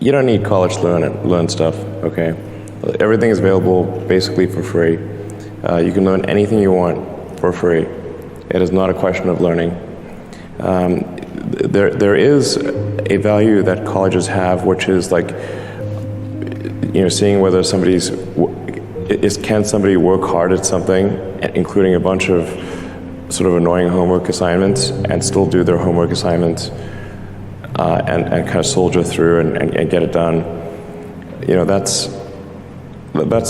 you don't need college to learn stuff, okay? Everything is available basically for free. You can learn anything you want for free. It is not a question of learning. There is a value that colleges have, which is like, seeing whether can somebody work hard at something, including a bunch of sort of annoying homework assignments, and still do their homework assignments and kind of soldier through and get it done. That's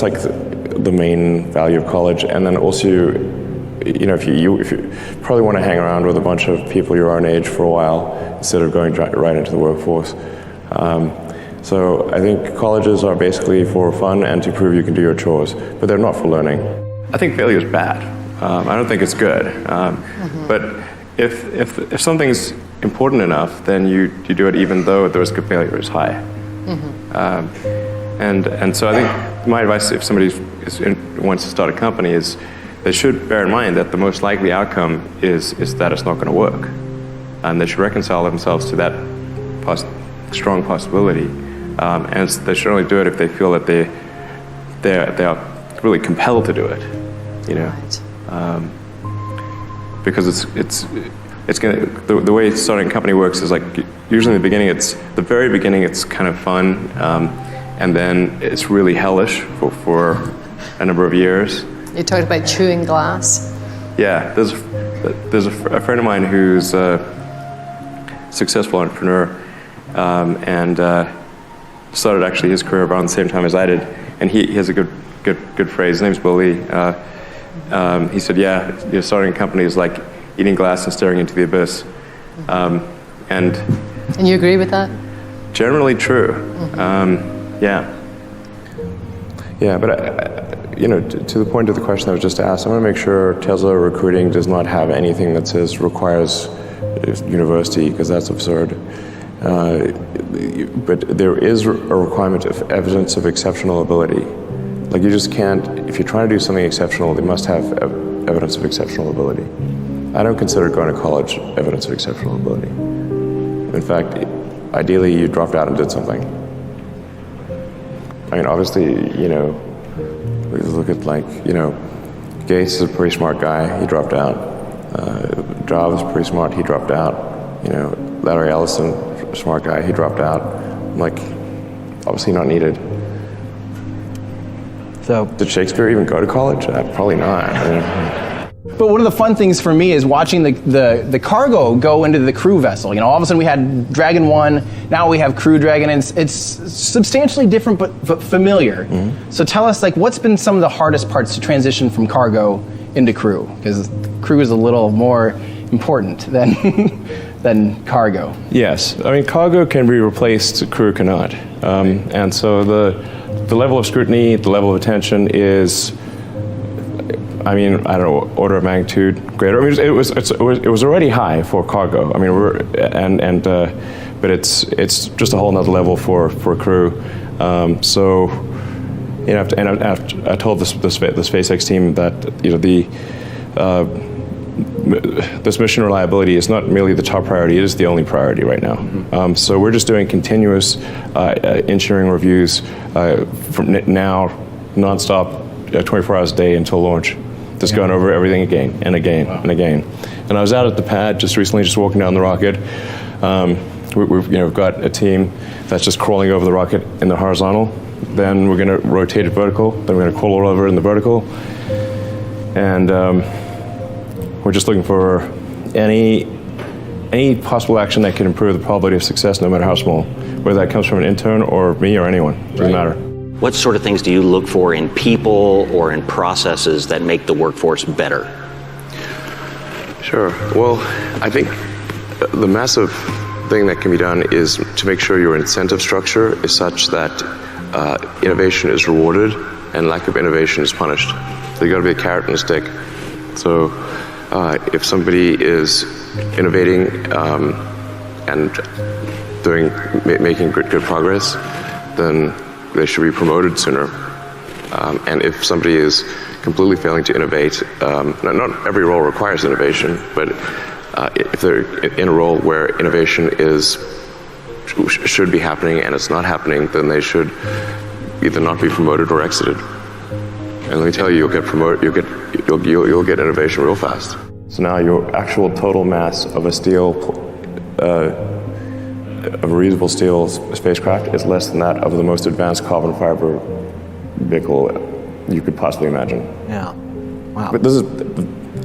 like the main value of college. And then also, if you probably want to hang around with a bunch of people your own age for a while instead of going right into the workforce. So I think colleges are basically for fun and to prove you can do your chores, but they're not for learning. I think failure is bad. I don't think it's good. But if something's important enough, then you do it even though the risk of failure is high. And so I think my advice, if somebody wants to start a company, is they should bear in mind that the most likely outcome is that it's not going to work. And they should reconcile themselves to that strong possibility. And they should only do it if they feel that they are really compelled to do it. Right. Because it's gonna, the way starting a company works is like, usually in the very beginning it's kind of fun, and then it's really hellish for a number of years. You talked about chewing glass. Yeah, there's a friend of mine who's a successful entrepreneur, and started actually his career around the same time as I did, and he has a good phrase. His name's Billy. He said, starting a company is like eating glass and staring into the abyss. And you agree with that? Generally true. Yeah, but to the point of the question that was just asked, I want to make sure Telsa recruiting does not have anything that says requires university, because that's absurd. But there is a requirement of evidence of exceptional ability. Like, you just can't, if you're trying to do something exceptional, they must have evidence of exceptional ability. I don't consider going to college evidence of exceptional ability. In fact, ideally you dropped out and did something. I mean, obviously, we look at Gates is a pretty smart guy, he dropped out. Jobs is pretty smart, he dropped out. Larry Ellison, smart guy, he dropped out. I'm like, obviously not needed. So, did Shakespeare even go to college? Probably not. But one of the fun things for me is watching the cargo go into the crew vessel. All of a sudden we had Dragon 1, now we have Crew Dragon, and it's substantially different but familiar. Mm-hmm. So tell us, what's been some of the hardest parts to transition from cargo into crew? Because crew is a little more important than cargo. Yes, I mean, cargo can be replaced, crew cannot. And so the level of scrutiny, the level of attention is, I don't know, order of magnitude greater. I mean, it was already high for cargo. I mean, but it's just a whole nother level for crew. So, I told the SpaceX team that this mission reliability is not merely the top priority; it is the only priority right now. Mm-hmm. So we're just doing continuous engineering reviews from now, nonstop, 24 hours a day until launch. Just going over everything again and again and again. And I was out at the pad just recently, just walking down the rocket. We've got a team that's just crawling over the rocket in the horizontal. Then we're going to rotate it vertical. Then we're going to crawl all over in the vertical. And we're just looking for any possible action that can improve the probability of success, no matter how small. Whether that comes from an intern or me or anyone, doesn't matter. What sort of things do you look for in people or in processes that make the workforce better? Sure. Well, I think the massive thing that can be done is to make sure your incentive structure is such that innovation is rewarded and lack of innovation is punished. So you got to be a carrot and a stick. So if somebody is innovating and making good progress, then they should be promoted sooner. And if somebody is completely failing to innovate, not every role requires innovation, but if they're in a role where innovation is should be happening and it's not happening, then they should either not be promoted or exited. And let me tell you, you'll get promoted, you'll get innovation real fast. So now your actual total mass of a reusable steel spacecraft is less than that of the most advanced carbon fiber vehicle you could possibly imagine. Yeah. Wow. But this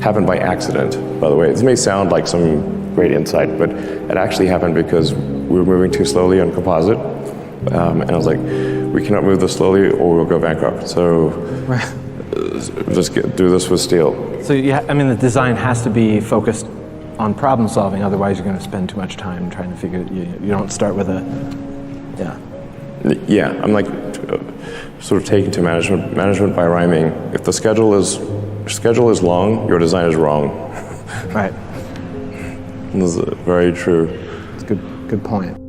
happened by accident, by the way. This may sound like some great insight, but it actually happened because we were moving too slowly on composite. And I was like, we cannot move this slowly or we'll go bankrupt. So just do this with steel. So the design has to be focused on problem solving, otherwise you're going to spend too much time trying to figure it. You don't start with Yeah, I'm like sort of taking to management by rhyming. If the schedule is long, your design is wrong. Right. This is very true. It's a good point.